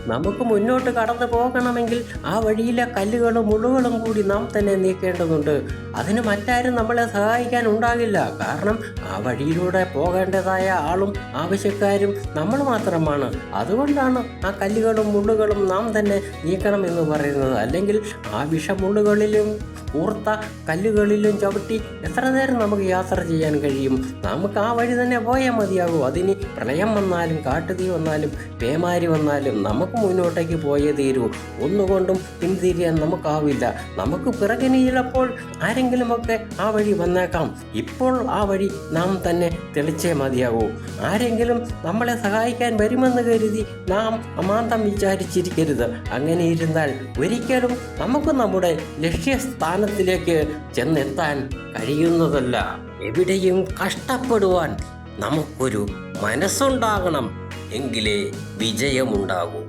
നമുക്ക് മുന്നോട്ട് കടന്നു പോകണമെങ്കിൽ ആ വഴിയിലെ കല്ലുകളും മുള്ളുകളും കൂടി നാം തന്നെ നീക്കേണ്ടതുണ്ട്. അതിന് മറ്റാരും നമ്മളെ സഹായിക്കാൻ ഉണ്ടാകില്ല. കാരണം ആ വഴിയിലൂടെ പോകേണ്ടതായ ആളും ആവശ്യക്കാരും നമ്മൾ മാത്രമാണ്. അതുകൊണ്ടാണ് ആ കല്ലുകളും മുള്ളുകളും നാം തന്നെ നീക്കണമെന്ന് പറയുന്നത്. അല്ലെങ്കിൽ ആ വിഷമുള്ളുകളിലും കൂർത്ത കല്ലുകളിലും ചവിട്ടി എത്ര നേരം നമുക്ക് യാത്ര ചെയ്യാൻ കഴിയും? നമുക്ക് ആ വഴി തന്നെ പോയാൽ മതിയാകും. അതിന് പ്രളയം വന്നാലും കാട്ടുതീ വന്നാലും പേമാരി വന്നാലും നമുക്ക് മുന്നോട്ടേക്ക് പോയേ തീരൂ. ഒന്നുകൊണ്ടും പിന്തിരിയാൻ നമുക്കാവില്ല. നമുക്ക് പിറകിന് ചിലപ്പോൾ ആരെങ്കിലുമൊക്കെ ആ വഴി വന്നേക്കാം. ഇപ്പോൾ ആ വഴി നാം തന്നെ തെളിച്ചേ മതിയാകൂ. ആരെങ്കിലും നമ്മളെ സഹായിക്കാൻ വരുമെന്ന് കരുതി നാം അമാന്തം വിചാരിച്ചിരിക്കരുത്. അങ്ങനെ ഇരുന്നാൽ ഒരിക്കലും നമുക്ക് നമ്മുടെ ലക്ഷ്യസ്ഥാനത്തിലേക്ക് ചെന്നെത്താൻ കഴിയുന്നതല്ല. എവിടെയും കഷ്ടപ്പെടുവാൻ നമുക്കൊരു മനസ്സുണ്ടാകണം. എങ്കിലേ വിജയമുണ്ടാകൂ.